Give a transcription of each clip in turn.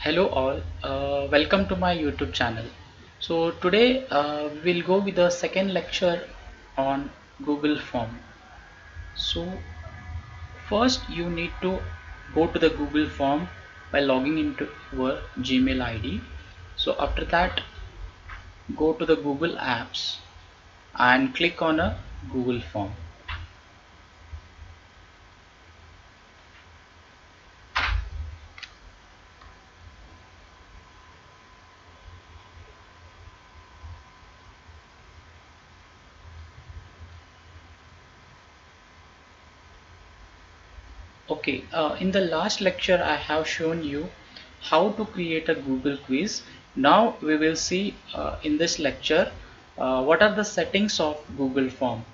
Hello all, welcome to my YouTube channel. So today we'll go with the second lecture on Google Form. So first you need to go to the Google Form by logging into your Gmail ID. So after that go to the Google Apps and click on a Google Form. Okay, in the last lecture I have shown you how to create a Google quiz. Now we will see in this lecture what are the settings of Google Form.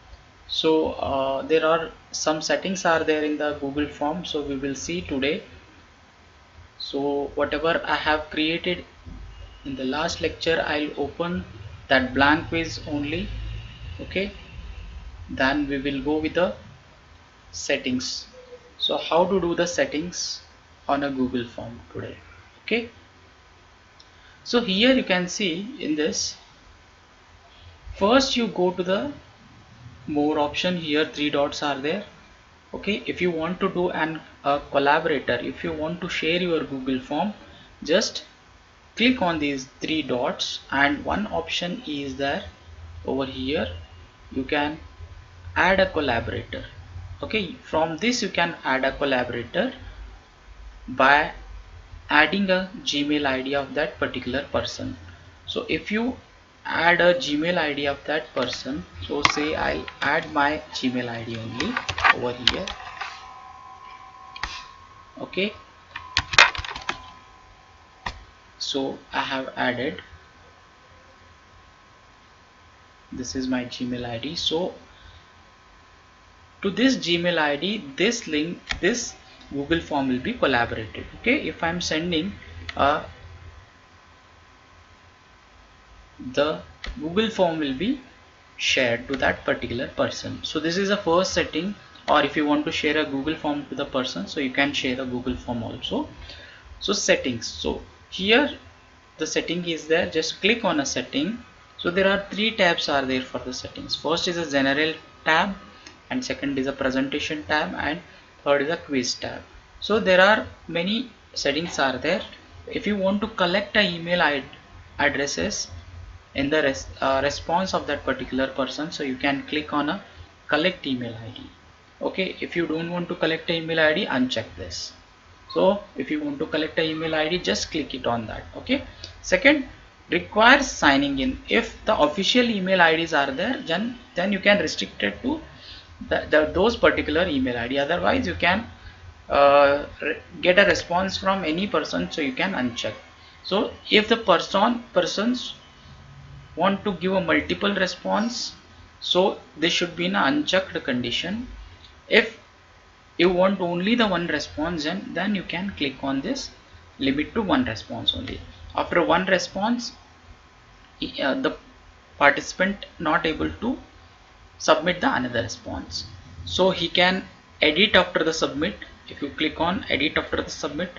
So there are some settings are there in the Google Form, so we will see today. So whatever I have created in the last lecture, I'll open that blank quiz only. Okay, then we will go with the settings. So how to do the settings on a Google Form today. Okay, so here you can see in this, first you go to the more option. Here three dots are there. Okay, if you want to do a collaborator, if you want to share your Google Form, just click on these three dots and one option is there over here. You can add a collaborator. Okay, from this you can add a collaborator by adding a Gmail ID of that particular person. So if you add a Gmail ID of that person, so say I'll add my Gmail ID only over here. Okay, so I have added, this is my Gmail ID. So to this Gmail ID, this link, this Google Form will be collaborated. Okay, if I'm sending the Google Form will be shared to that particular person. So this is the first setting. Or if you want to share a Google Form to the person, so you can share a Google Form also. So settings, so here the setting is there, just click on a setting. So there are three tabs are there for the settings. First is a general tab, and second is a presentation tab, and third is a quiz tab. So there are many settings are there. If you want to collect a email addresses in the response of that particular person, so you can click on a collect email ID. Okay, if you don't want to collect an email ID, uncheck this. So if you want to collect an email ID, just click it on that. Okay, second, requires signing in. If the official email IDs are there, then you can restrict it to those particular email ID. Otherwise you can get a response from any person, so you can uncheck. So if the persons want to give a multiple response, so this should be in an unchecked condition. If you want only the one response, then you can click on this limit to one response only. After one response, the participant not able to submit the another response, so he can edit after the submit. If you click on edit after the submit,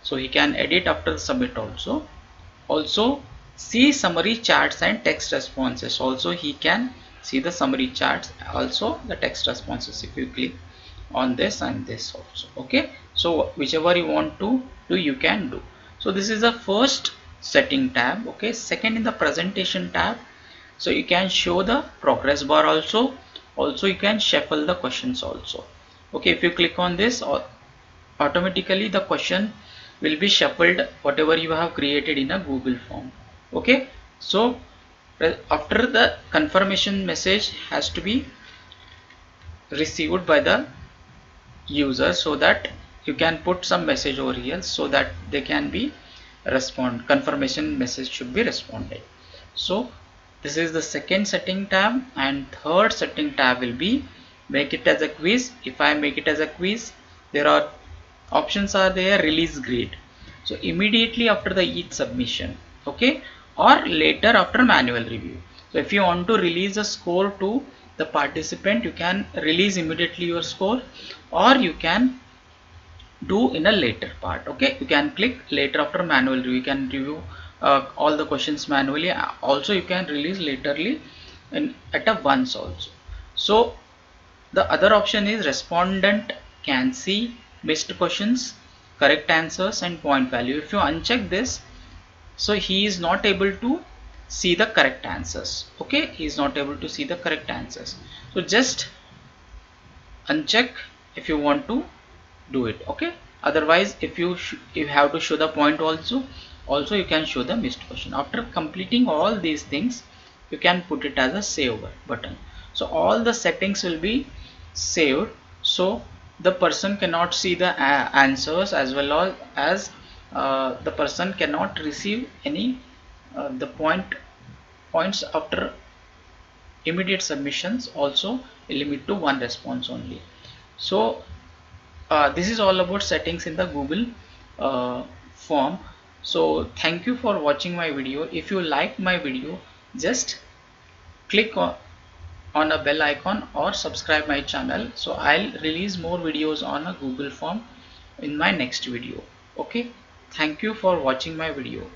so he can edit after the submit also see summary charts and text responses. Also he can see the summary charts, also the text responses, if you click on this and this also. Okay, so whichever you want to do, you can do. So this is the first setting tab. Okay, second, in the presentation tab, so you can show the progress bar also you can shuffle the questions also. Okay, if you click on this, automatically the question will be shuffled whatever you have created in a Google Form. Okay, so after the confirmation message has to be received by the user, so that you can put some message over here, so that they can be confirmation message should be responded. So this is the second setting tab, and third setting tab will be make it as a quiz. If I make it as a quiz, there are options are there, release grade, so immediately after the each submission. Okay, or later after manual review. So if you want to release a score to the participant, you can release immediately your score, or you can do in a later part. Okay, you can click later after manual review. You can review all the questions manually. Also you can release laterally in at a once also. So the other option is respondent can see missed questions, correct answers and point value. If you uncheck this, so he is not able to see the correct answers. Okay, he is not able to see the correct answers. So just uncheck if you want to do it. Okay, otherwise if you have to show the point also you can show the missed question. After completing all these things, you can put it as a save button. So all the settings will be saved, so the person cannot see the answers, as well as the person cannot receive any the points after immediate submissions. Also limit to one response only. So this is all about settings in the Google form. So thank you for watching my video. If you like my video, just click on a bell icon or subscribe my channel, so I'll release more videos on a Google form in my next video. Okay, thank you for watching my video.